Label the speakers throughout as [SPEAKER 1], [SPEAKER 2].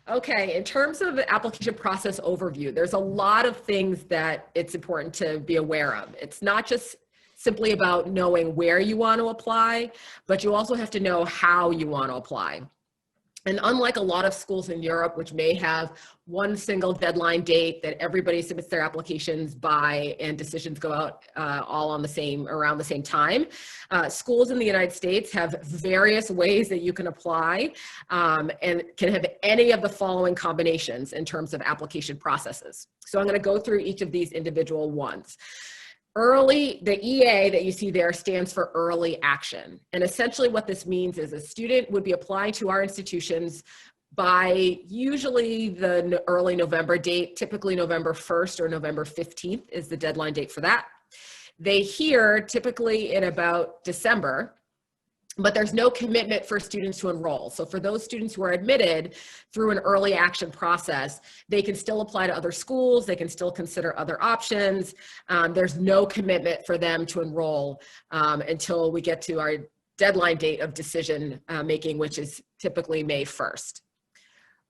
[SPEAKER 1] Okay, in terms of the application process overview, there's a lot of things that it's important to be aware of. It's not just simply about knowing where you want to apply, but you also have to know how you want to apply. And unlike a lot of schools in Europe, which may have one single deadline date that everybody submits their applications by and decisions go out all on around the same time, schools in the United States have various ways that you can apply and can have any of the following combinations in terms of application processes. So I'm going to go through each of these individual ones. Early, the EA that you see there stands for early action. And essentially what this means is a student would be applying to our institutions by usually the early November date, typically November 1st or November 15th is the deadline date for that. They hear typically in about December, but there's no commitment for students to enroll. So for those students who are admitted through an early action process, they can still apply to other schools, they can still consider other options. There's no commitment for them to enroll until we get to our deadline date of decision making, which is typically May 1st.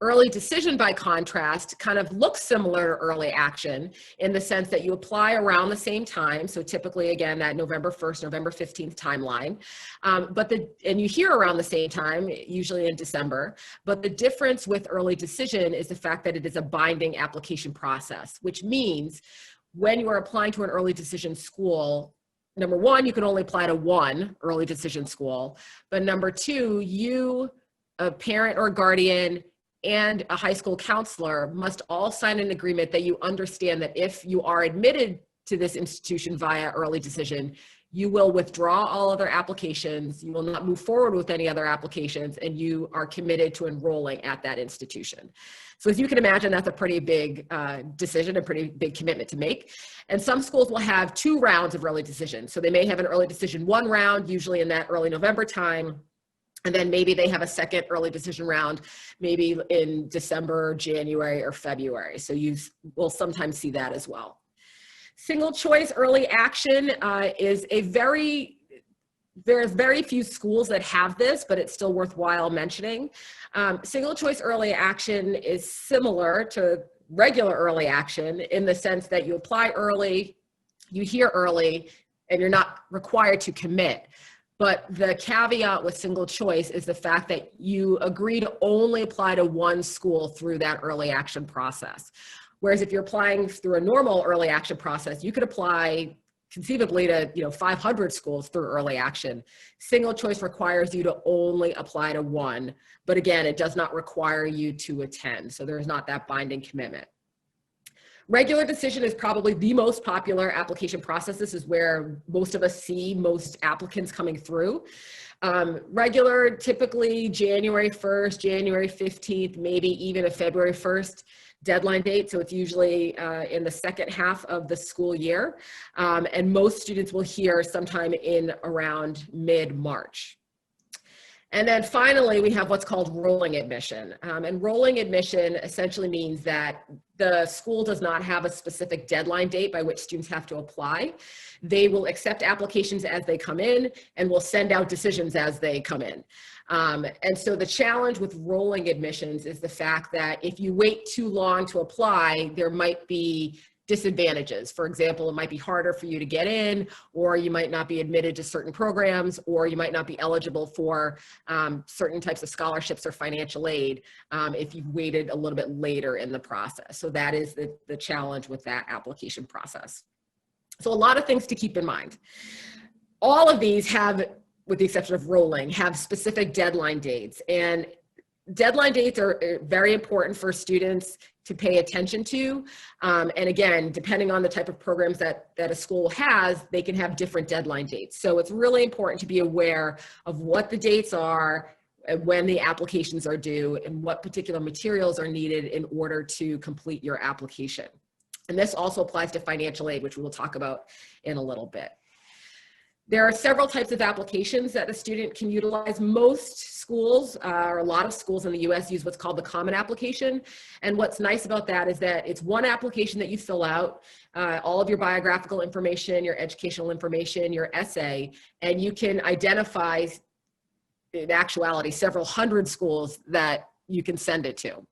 [SPEAKER 1] Early decision, by contrast, kind of looks similar to early action in the sense that you apply around the same time. So typically, again, that November 1st, November 15th timeline. And you hear around the same time, usually in December. But the difference with early decision is the fact that it is a binding application process, which means when you are applying to an early decision school, number one, you can only apply to one early decision school. But number two, you, a parent or guardian, and a high school counselor must all sign an agreement that you understand that if you are admitted to this institution via early decision, you will withdraw all other applications, you will not move forward with any other applications, and you are committed to enrolling at that institution. So as you can imagine, that's a pretty big decision, a pretty big commitment to make. And some schools will have 2 rounds of early decision. So they may have an early decision 1 round, usually in that early November time, and then maybe they have a second early decision round, maybe in December, January, or February. So you will sometimes see that as well. Single choice early action is there's very few schools that have this, but it's still worthwhile mentioning. Single choice early action is similar to regular early action in the sense that you apply early, you hear early, and you're not required to commit. But the caveat with single choice is the fact that you agree to only apply to one school through that early action process. Whereas if you're applying through a normal early action process, you could apply conceivably to 500 schools through early action. Single choice requires you to only apply to one. But again, it does not require you to attend. So there's not that binding commitment. Regular decision is probably the most popular application process. This is where most of us see most applicants coming through. Regular, typically January 1st, January 15th, maybe even a February 1st deadline date. So it's usually in the second half of the school year. And most students will hear sometime in around mid-March. And then finally, we have what's called rolling admission. And rolling admission essentially means that the school does not have a specific deadline date by which students have to apply. They will accept applications as they come in and will send out decisions as they come in. And so the challenge with rolling admissions is the fact that if you wait too long to apply, there might be disadvantages. For example, it might be harder for you to get in, or you might not be admitted to certain programs, or you might not be eligible for certain types of scholarships or financial aid if you've waited a little bit later in the process. So that is the challenge with that application process. So a lot of things to keep in mind. All of these have, with the exception of rolling, have specific deadline dates. And deadline dates are very important for students to pay attention to. And again, depending on the type of programs that a school has, they can have different deadline dates. So it's really important to be aware of what the dates are, and when the applications are due, and what particular materials are needed in order to complete your application. And this also applies to financial aid, which we will talk about in a little bit. There are several types of applications that a student can utilize. Most schools, or a lot of schools in the US, use what's called the Common Application. And what's nice about that is that it's one application that you fill out, all of your biographical information, your educational information, your essay, and you can identify, in actuality, several hundred schools that you can send it to.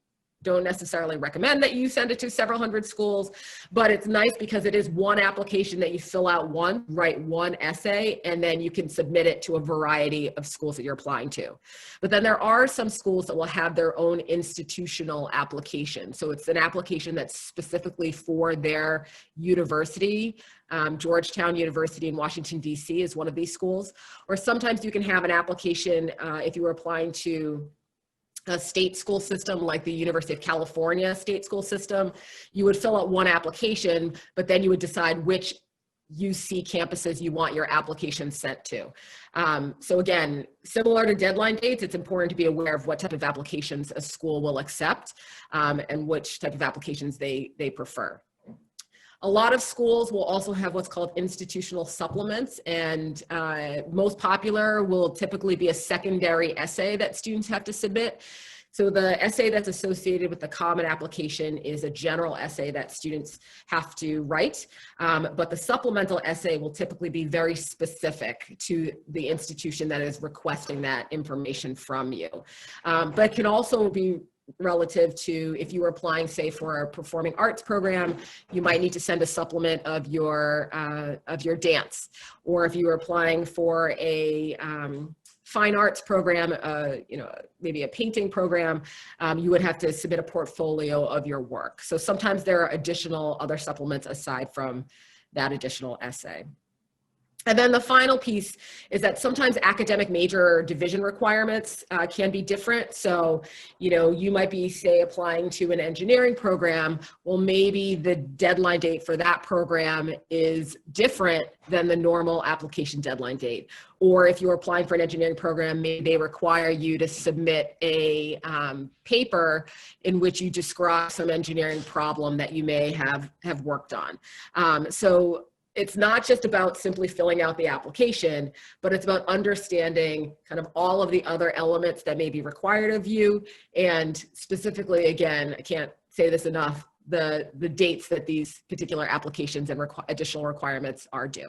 [SPEAKER 1] don't necessarily recommend that you send it to several hundred schools, but it's nice because it is one application that you fill out once, write one essay, and then you can submit it to a variety of schools that you're applying to. But then there are some schools that will have their own institutional application. So it's an application that's specifically for their university. Georgetown University in Washington, D.C. is one of these schools. Or sometimes you can have an application if you were applying to a state school system like the University of California state school system. You would fill out one application, but then you would decide which UC campuses you want your application sent to. So again, similar to deadline dates, it's important to be aware of what type of applications a school will accept and which type of applications they prefer. A lot of schools will also have what's called institutional supplements, and most popular will typically be a secondary essay that students have to submit. So the essay that's associated with the common application is a general essay that students have to write, but the supplemental essay will typically be very specific to the institution that is requesting that information from you. But it can also be relative to if you were applying, say, for a performing arts program, you might need to send a supplement of your dance. Or if you were applying for a fine arts program, maybe a painting program, you would have to submit a portfolio of your work. So sometimes there are additional other supplements aside from that additional essay. And then the final piece is that sometimes academic major division requirements can be different. So, you might be, say, applying to an engineering program. Well, maybe the deadline date for that program is different than the normal application deadline date. Or if you're applying for an engineering program, maybe they require you to submit a paper in which you describe some engineering problem that you may have worked on. So it's not just about simply filling out the application, but it's about understanding kind of all of the other elements that may be required of you. And specifically, again, I can't say this enough, the dates that these particular applications and additional requirements are due.